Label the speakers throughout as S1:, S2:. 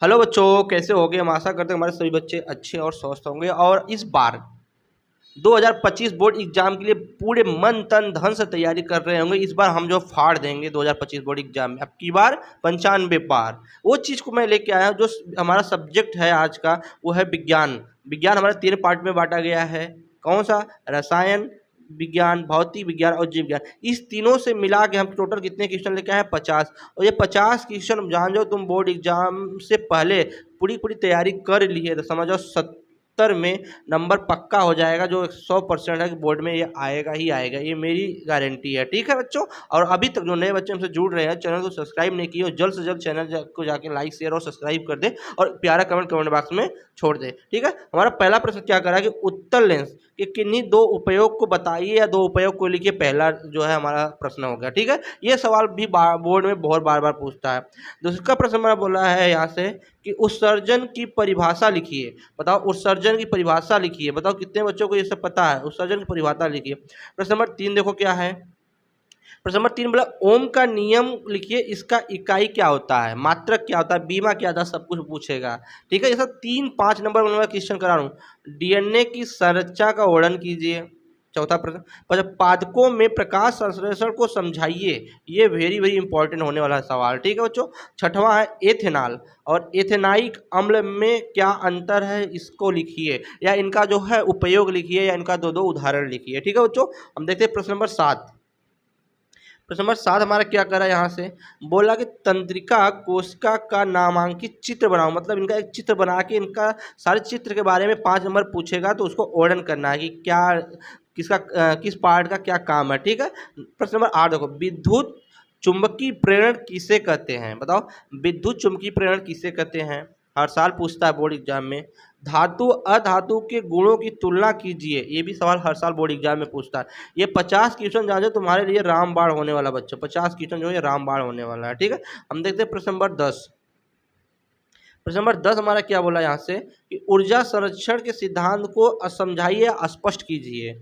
S1: Hello बच्चों, कैसे होगे। हम आशा करते हैं हमारे सभी बच्चे अच्छे और स्वस्थ होंगे और इस बार 2025 बोर्ड एग्जाम के लिए पूरे मन तन धन से तैयारी कर रहे होंगे। इस बार हम जो फाड़ देंगे 2025 बोर्ड एग्जाम में, अब की बार 95 पार। वो चीज़ को मैं लेके आया हूँ। जो हमारा सब्जेक्ट है आज का वो है विज्ञान। विज्ञान हमारे 3 पार्ट में बांटा गया है। कौन सा? रसायन विज्ञान, भौतिक विज्ञान और जीव विज्ञान। इस तीनों से मिला के हम टोटल कितने क्वेश्चन लेके आए हैं? 50। और ये 50 क्वेश्चन जान जाओ तुम बोर्ड एग्जाम से पहले पूरी पूरी तैयारी कर लिए तो समझो 70 में नंबर पक्का हो जाएगा। जो 100% है कि बोर्ड में ये आएगा ही आएगा, ये मेरी गारंटी है। ठीक है बच्चों। और अभी तक जो नए बच्चे हमसे जुड़ रहे हैं, चैनल को सब्सक्राइब नहीं किए हो, जल्द से जल्द चैनल को जाके लाइक शेयर और सब्सक्राइब कर दे और प्यारा कमेंट बॉक्स में छोड़ दे। ठीक है। हमारा पहला प्रश्न क्या करा कि उत्तल लेंस के किन्हीं 2 उपयोग को बताइए या 2 उपयोग को लिखिए। पहला जो है हमारा प्रश्न हो गया। ठीक है। ये सवाल भी बोर्ड में बहुत बार पूछता है। दूसरा प्रश्न हमारा बोला है यहाँ से कि उत्सर्जन की परिभाषा लिखिए। बताओ उत्सर्जन की परिभाषा लिखिए। बताओ कितने बच्चों को ये सब पता है? उत्सर्जन की परिभाषा लिखिए। प्रश्न नंबर 3 देखो क्या है। प्रश्न नंबर 3 बोला ओम का नियम लिखिए, इसका इकाई क्या होता है, मात्रक क्या होता है, बीमा क्या होता है, सब कुछ पूछेगा। ठीक है। ये सब 3-5 नंबर क्वेश्चन करा रहा हूँ। डीएनए की संरचना का वर्णन कीजिए। चौथा प्रश्न पादकों में प्रकाश संश्लेषण को समझाइए। ये वेरी इंपॉर्टेंट होने वाला सवाल। ठीक है बच्चों। छठवां है एथेनॉल और एथेनाइक अम्ल में क्या अंतर है, इसको लिखिए या इनका जो है उपयोग लिखिए या इनका 2 उदाहरण लिखिए। ठीक है बच्चों। हम देखते हैं प्रश्न नंबर 7। प्रश्न नंबर 7 हमारा क्या करा यहाँ से, बोला कि तंत्रिका कोशिका का नामांकित चित्र बनाओ। मतलब इनका एक चित्र बना के इनका सारे चित्र के बारे में 5 नंबर पूछेगा तो उसको वर्णन करना है कि क्या किस पार्ट का क्या काम है। ठीक है। प्रश्न नंबर 8 देखो विद्युत चुंबकीय प्रेरण किसे कहते हैं। बताओ विद्युत चुंबकीय प्रेरण किसे कहते हैं, हर साल पूछता है बोर्ड एग्जाम में। धातु अधातु के गुणों की तुलना कीजिए, ये भी सवाल हर साल बोर्ड एग्जाम में पूछता है। ये 50 क्वेश्चन जान जाओ तुम्हारे लिए रामबाण होने वाला बच्चों। 50 क्वेश्चन जो है रामबाण होने वाला है। ठीक है। हम देखते हैं प्रश्न नंबर 10। प्रश्न नंबर 10 हमारा क्या बोला यहाँ से कि ऊर्जा संरक्षण के सिद्धांत को समझाइए, स्पष्ट कीजिए।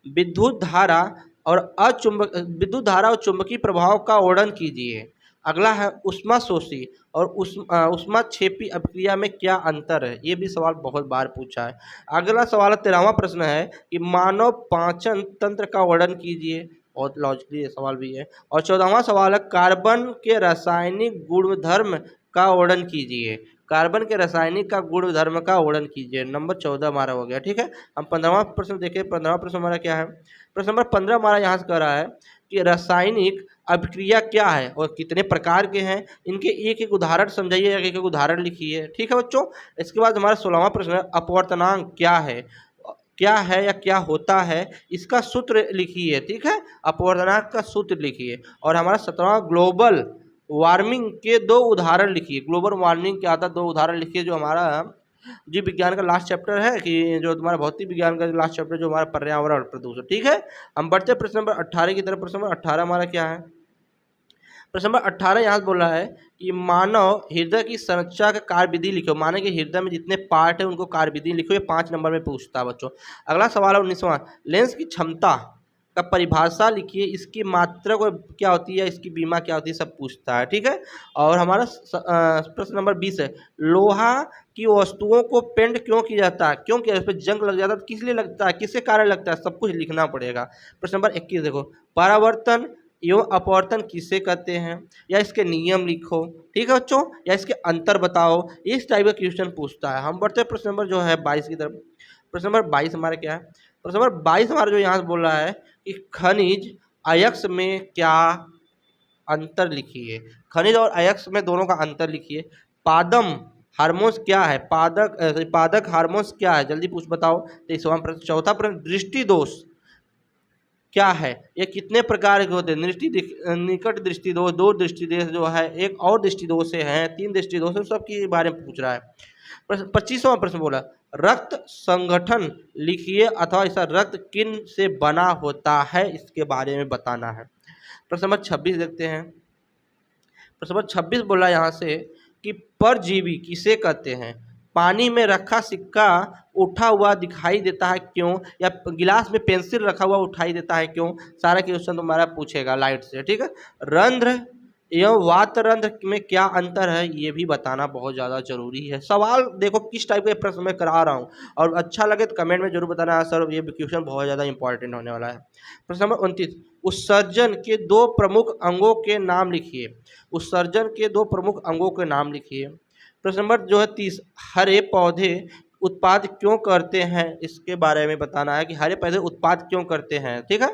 S1: विद्युत धारा विद्युत धारा और चुंबकीय प्रभाव का वर्णन कीजिए। अगला है ऊष्माशोषी और ऊष्माक्षेपी अभिक्रिया में क्या अंतर है। ये भी सवाल बहुत बार पूछा है। अगला सवाल 13वां प्रश्न है कि मानव पाचन तंत्र का वर्णन कीजिए। बहुत लॉजिकली सवाल भी है। और 14वां सवाल है कार्बन के रासायनिक गुणधर्म का वर्णन कीजिए। कार्बन के रासायनिक का गुणधर्म का वर्णन कीजिए। नंबर 14 हमारा हो गया। ठीक है। हम 15वां प्रश्न देखें। 15वां प्रश्न हमारा क्या है। प्रश्न नंबर 15 हमारा यहाँ से कह रहा है कि रासायनिक अभिक्रिया क्या है और कितने प्रकार के हैं, इनके एक उदाहरण समझाइए या एक उदाहरण लिखिए। ठीक है बच्चों। इसके बाद हमारा 16वां प्रश्न है अपवर्तनांक क्या है या क्या होता है, इसका सूत्र लिखिए। ठीक है। अपवर्तनांक का सूत्र लिखिए। और हमारा 17वां ग्लोबल वार्मिंग के 2 उदाहरण लिखिए। ग्लोबल वार्मिंग क्या आता है, 2 उदाहरण लिखिए। जो हमारा जीव विज्ञान का लास्ट चैप्टर है कि जो तुम्हारा भौतिक विज्ञान का लास्ट चैप्टर जो हमारा पर्यावरण प्रदूषण। ठीक है। हम बढ़ते हैं प्रश्न नंबर 18 की तरफ। प्रश्न नंबर 18 हमारा क्या है। प्रश्न नंबर 18 यहाँ से बोल रहा है कि मानव हृदय की संरचना का कार्यविधि लिखो। माने कि हृदय में जितने पार्ट है उनको कार्यविधि लिखो। ये 5 नंबर में पूछता है बच्चों। अगला सवाल है 19वां लेंस की क्षमता का परिभाषा लिखिए। इसकी मात्रा को क्या होती है, इसकी बीमा क्या होती है, सब पूछता है। ठीक है। और हमारा प्रश्न नंबर 20 है लोहा की वस्तुओं को पेंट क्यों किया जाता है, क्यों किया, उस पर जंग लग जाता है, किस लिए लगता है, किसके कारण लगता है, सब कुछ लिखना पड़ेगा। प्रश्न नंबर 21 देखो परावर्तन एवं अपवर्तन किसे कहते हैं या इसके नियम लिखो। ठीक है बच्चों। या इसके अंतर बताओ। इस टाइप का क्वेश्चन पूछता है। हम बढ़ते हैं प्रश्न नंबर जो है 22 की तरफ। प्रश्न नंबर 22 हमारा क्या है। प्रश्न नंबर 22 हमारा जो यहाँ से बोल रहा है कि खनिज अयस्क में क्या अंतर लिखिए। खनिज और अयस्क में दोनों का अंतर लिखिए। पादम हार्मोन्स क्या है, पादक हार्मोन्स क्या है, जल्दी पूछ बताओ। 23वां प्रश्न। चौथा प्रश्न दृष्टि दोष क्या है, ये कितने प्रकार के होते हैं। निकट दृष्टि दोष, 2 दृष्टि दोष जो है, एक और दृष्टि दोष से है, 3 दृष्टि दोष है, सबके बारे में पूछ रहा है। 25वां प्रश्न बोला रक्त संगठन लिखिए अथवा ऐसा रक्त किन से बना होता है, इसके बारे में बताना है। प्रश्न नंबर 26 देखते हैं। प्रश्न नंबर 26 बोला यहाँ से कि परजीवी किसे कहते हैं। पानी में रखा सिक्का उठा हुआ दिखाई देता है क्यों, या गिलास में पेंसिल रखा हुआ उठाई देता है क्यों। सारा क्वेश्चन तुम्हारा पूछेगा लाइट से। ठीक है। रंध्र एवं वातरंध्र में क्या अंतर है ये भी बताना बहुत ज़्यादा जरूरी है। सवाल देखो किस टाइप के प्रश्न मैं करा रहा हूँ, और अच्छा लगे तो कमेंट में जरूर बताना सर ये क्वेश्चन बहुत ज़्यादा इंपॉर्टेंट होने वाला है। प्रश्न नंबर 29, उत्सर्जन के दो प्रमुख अंगों के नाम लिखिए। उत्सर्जन के दो प्रमुख अंगों के नाम लिखिए। प्रश्न नंबर जो है 30, हरे पौधे उत्पाद क्यों करते हैं, इसके बारे में बताना है कि हरे पौधे उत्पाद क्यों करते हैं। ठीक है,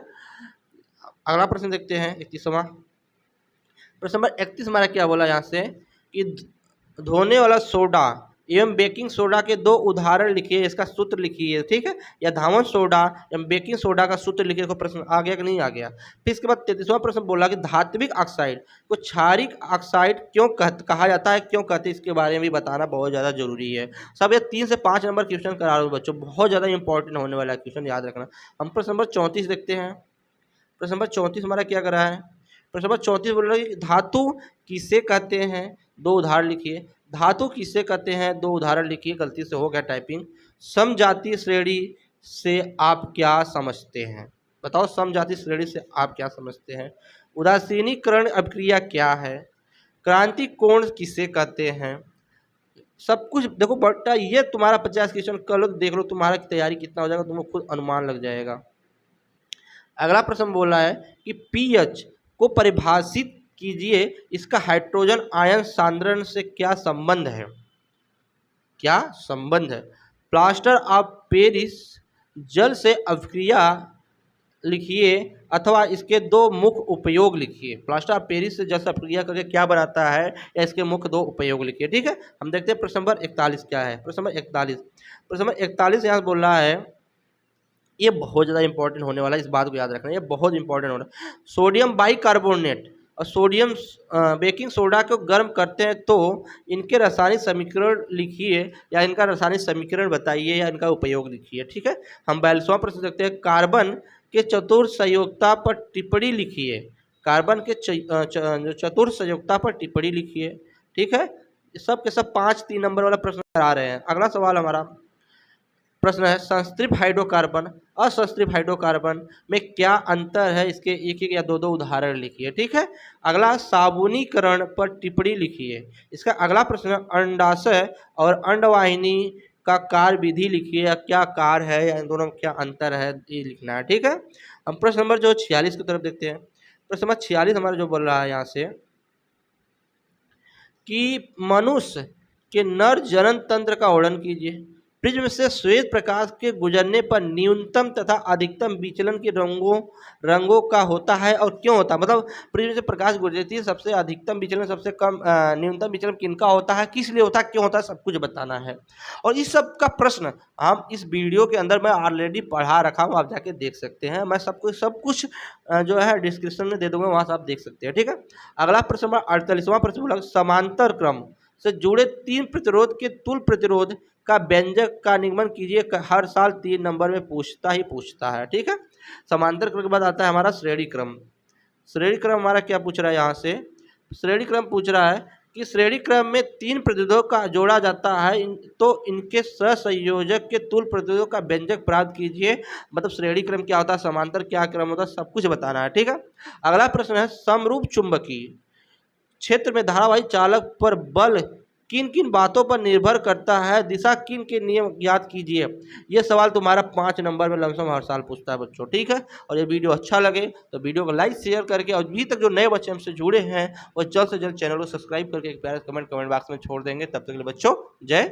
S1: अगला प्रश्न देखते हैं 31वां। प्रश्न नंबर 31 हमारा क्या बोला यहाँ से कि धोने वाला सोडा एवं बेकिंग सोडा के दो उदाहरण लिखिए, इसका सूत्र लिखिए। ठीक है, या धावन सोडा एवं बेकिंग सोडा का सूत्र लिखिए। को प्रश्न आ गया कि नहीं आ गया। फिर इसके बाद 33वां प्रश्न बोला कि धात्विक ऑक्साइड को क्षारिक ऑक्साइड क्यों कहा जाता है, क्यों कहते हैं, इसके बारे में भी बताना बहुत ज़्यादा जरूरी है। सब ये 3 से 5 नंबर क्वेश्चन करा रहा हूँ बच्चों, बहुत ज़्यादा इंपॉर्टेंट होने वाला है क्वेश्चन, याद रखना। हम प्रश्न नंबर 34 देखते हैं। प्रश्न नंबर 34 हमारा क्या करा है। प्रश्न नंबर 34 बोल रहा है धातु किसे कहते हैं, दो उदाहरण लिखिए। धातु किसे कहते हैं, दो उदाहरण लिखिए। गलती से हो गया टाइपिंग। समजातीय श्रेणी से आप क्या समझते हैं, बताओ समजातीय श्रेणी से आप क्या समझते हैं। उदासीनीकरण अभिक्रिया क्या है। क्रांति कोण किसे कहते हैं। सब कुछ देखो बेटा, ये तुम्हारा 50 क्वेश्चन कर लो तो देख लो तुम्हारा तैयारी कितना हो जाएगा, तुमको खुद अनुमान लग जाएगा। अगला प्रश्न बोला है कि पीएच को परिभाषित कीजिए, इसका हाइड्रोजन आयन सांद्रण से क्या संबंध है, क्या संबंध है। प्लास्टर ऑफ पेरिस जल से अभिक्रिया लिखिए अथवा इसके दो मुख्य उपयोग लिखिए। प्लास्टर ऑफ पेरिस से जल से अभिक्रिया करके क्या बनाता है, या इसके मुख्य दो उपयोग लिखिए। ठीक है, हम देखते हैं प्रश्न नंबर 41 क्या है। प्रश्न नंबर 41 यहाँ बोल रहा है, ये बहुत ज़्यादा इंपॉर्टेंट होने वाला है, इस बात को याद रखना, ये बहुत इंपॉर्टेंट होना है। सोडियम बाइकार्बोनेट और सोडियम बेकिंग सोडा को गर्म करते हैं तो इनके रासायनिक समीकरण लिखिए, या इनका रासायनिक समीकरण बताइए, या इनका उपयोग लिखिए। ठीक है, हम 42वां प्रश्न देखते हैं। कार्बन के चतुर्थ संयोजकता पर टिप्पणी लिखिए। कार्बन के चतुर्थ संयोजकता पर टिप्पणी लिखिए। ठीक है, सब के सब 5-3 नंबर वाला प्रश्न आ रहे हैं। अगला सवाल हमारा प्रश्न है, संतृप्त हाइड्रोकार्बन असंतृप्त हाइड्रोकार्बन में क्या अंतर है, इसके एक एक या दो दो उदाहरण लिखिए। ठीक है, अगला साबुनीकरण पर टिप्पणी लिखिए। इसका अगला प्रश्न है, अंडाशय और अंडवाहिनी का कार्य विधि लिखिए, या क्या कार्य है, या इन दोनों में क्या अंतर है, ये लिखना है। ठीक है, हम प्रश्न नंबर जो 46 की तरफ देखते हैं। प्रश्न नंबर 46 हमारा जो बोल रहा है यहाँ से कि मनुष्य के नर जनन तंत्र का वर्णन कीजिए। प्रिज्म से श्वेत प्रकाश के गुजरने पर न्यूनतम तथा अधिकतम विचलन के रंगों का होता है, और क्यों होता है, मतलब प्रिज्म से प्रकाश गुजरती है, सबसे अधिकतम विचलन सबसे कम न्यूनतम विचलन किनका होता है, किस लिए होता है, क्यों होता है, सब कुछ बताना है। और इस सब का प्रश्न हम इस वीडियो के अंदर मैं ऑलरेडी पढ़ा रखा हूँ, आप जाके देख सकते हैं। मैं सब कुछ जो है डिस्क्रिप्शन में दे दूंगा, वहाँ से आप देख सकते हैं। ठीक है, अगला प्रश्न 48वां प्रश्न बोला, समांतर क्रम से जुड़े 3 प्रतिरोध के तुल प्रतिरोध का व्यंजक का निगमन कीजिए। हर साल 3 नंबर में पूछता है। ठीक है, समांतर क्रम के बाद आता है हमारा श्रेणी क्रम। श्रेणी क्रम हमारा क्या पूछ रहा है यहाँ से, श्रेणी क्रम पूछ रहा है कि श्रेणी क्रम में 3 प्रतिरोधों का जोड़ा जाता है, तो इनके सहसंयोजक के तुल प्रतिरोधों का व्यंजक प्राप्त कीजिए। मतलब श्रेणी क्रम क्या होता है, समांतर क्या क्रम होता है, सब कुछ बताना है। ठीक है, अगला प्रश्न है, समरूप चुंबकीय क्षेत्र में धारावाही चालक पर बल किन किन बातों पर निर्भर करता है, दिशा किन के नियम याद कीजिए। ये सवाल तुम्हारा 5 नंबर में लमसम हर साल पूछता है बच्चों। ठीक है, और ये वीडियो अच्छा लगे तो वीडियो को लाइक शेयर करके, और अभी तक जो नए बच्चे हमसे जुड़े हैं वो जल्द से जल्द चैनल को सब्सक्राइब करके एक प्यारा कमेंट बॉक्स में छोड़ देंगे। तब तक के लिए बच्चों जय